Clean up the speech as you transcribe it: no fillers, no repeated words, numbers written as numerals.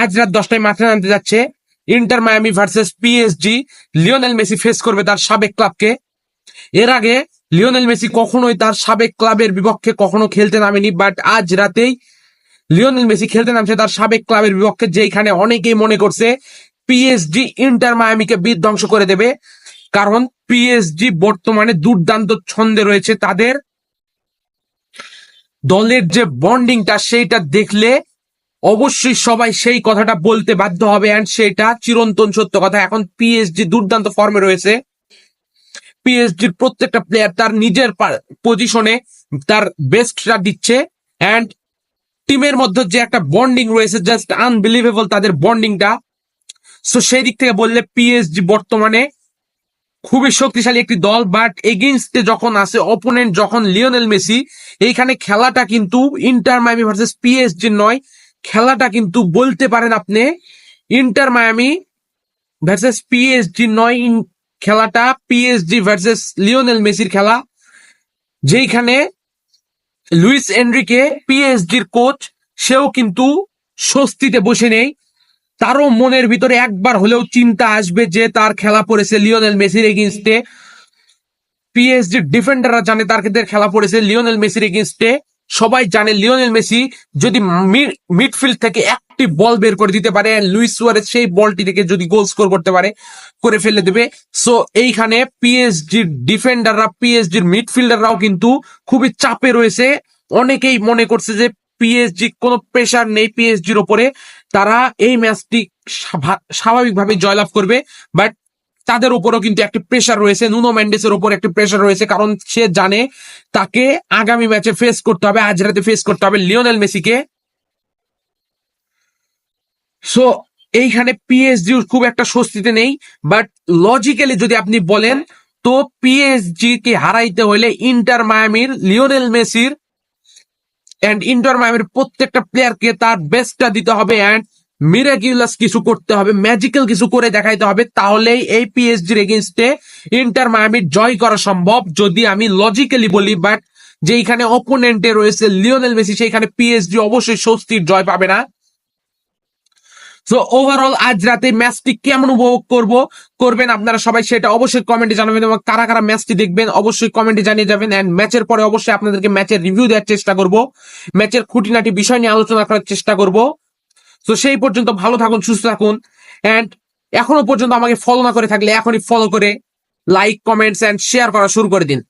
আজ রাত 10টায় মাঠে নামতে যাচ্ছে inter Miami versus PSG. Lionel Messi face করবে তার সাবেক ক্লাবকে। এর আগে লিওনেল মেসি কখনোই তার সাবেক ক্লাবের বিপক্ষে কখনো খেলতে নামেনি, বাট আজ রাতেই লিওনেল মেসি খেলতে নামছে তার সাবেক ক্লাবের বিপক্ষে, যেখানে অনেকেই মনে করছে পিএসজি ইন্টার মায়ামিকে বিধ্বংস করে দেবে। কারণ পিএসজি বর্তমানে দুর্দান্ত ছন্দে রয়েছে। তাদের দলের যে বন্ডিংটা সেইটা দেখলে অবশ্যই সবাই সেই কথাটা বলতে বাধ্য হবে, এন্ড সেটা চিরন্তন সত্য কথা। এখন পিএসজি দুর্দান্ত ফর্মে রয়েছে। পিএসজির প্রত্যেকটা প্লেয়ার তার নিজের পজিশনে তার বেস্টটা দিচ্ছে, এন্ড টিমের মধ্যে যে একটা বন্ডিং রয়েছে, জাস্ট আনবিলিভেবল তাদের বন্ডিংটা। সো সেই দিক থেকে বললে পিএসজি বর্তমানে খুবই শক্তিশালী একটি দল। বাট এগেইনস্টে যখন আসে অপোনেন্ট যখন লিওনেল মেসি, এইখানে খেলাটা কিন্তু ইন্টার মায়ামি ভার্সেস পিএসজি নয়, খেলাটা কিন্তু বলতে পারেন আপনি ইন্টার মায়ামি ভার্সেস পিএসজি নয়, খেলাটা পিএসজি ভার্সেস লিওনেল মেসির খেলা। যেইখানে লুইস এনরিকে পিএসজির কোচ, সেও কিন্তু স্বস্তিতে বসে নেই। তারও মনের ভিতরে একবার হলেও চিন্তা আসবে যে তার খেলা পড়েছে লিওনেল মেসির এগেইনস্টে। পিএসজির ডিফেন্ডাররা জানে তাদের খেলা পড়েছে লিওনেল মেসির এগেইনস্টে। সবাই জানে লিওনেল মেসি যদি মিডফিল্ড থেকে একটি বল বের করে দিতে পারে, লুইস সুয়ারেজ সেই বলটি থেকে যদি গোল স্কোর করতে পারে, করে ফেলে দেবে। সো এইখানে পিএসজির ডিফেন্ডাররা, পিএসজির মিডফিল্ডাররাও কিন্তু খুবই চাপে রয়েছে। অনেকেই মনে করছে যে পিএসজি কোনো প্রেশার নেই পিএসজির ওপরে, তারা এই ম্যাচটি স্বাভাবিকভাবে জয়লাভ করবে। বাট তাদের উপরও কিন্তু একটি প্রেশার রয়েছে, নুনো মেন্ডেসের উপর একটি প্রেশার রয়েছে, কারণ সে জানে তাকে আগামী ম্যাচে ফেস করতে হবে, আজ রাতে ফেস করতে হবে লিওনেল মেসিকে। সো এইখানে পিএসজি খুব একটা স্বস্তিতে নেই। বাট লজিক্যালি যদি আপনি বলেন, তো পিএসজি কে হারাইতে হলে ইন্টার মায়ামির লিওনেল মেসির এন্ড ইন্টার মায়ামির প্রত্যেকটা প্লেয়ারকে তার বেস্টটা দিতে হবে, এন্ড মিরাকিউলাস কিছু করতে হবে, ম্যাজিক্যাল কিছু করে দেখাইতে হবে। তাহলেই এই পিএসজির এগেইনস্টে ইন্টার মায়ামির জয় করা সম্ভব, যদি আমি লজিক্যালি বলি। বাট যেইখানে অপোনেন্টে রয়েছে লিওনেল মেসি, সেইখানে পিএসজি অবশ্যই স্বস্তির জয় পাবে না। সো ওভারঅল আজ রাতে ম্যাচটি কেমন উপভোগ করবেন আপনারা সবাই, সেটা অবশ্যই কমেন্টে জানাবেন, এবং কারা কারা ম্যাচটি দেখবেন অবশ্যই কমেন্টে জানিয়ে যাবেন। এন্ড ম্যাচের পরে অবশ্যই আপনাদেরকে ম্যাচের রিভিউ দেওয়ার চেষ্টা করব, ম্যাচের খুঁটিনাটি বিষয় নিয়ে আলোচনা করার চেষ্টা করব। তো সেই পর্যন্ত ভালো থাকুন, সুস্থ থাকুন, এন্ড এখনো পর্যন্ত আমাকে ফলো না করে থাকলে এখনই ফলো করে লাইক, কমেন্টস এন্ড শেয়ার করা শুরু করে দিন।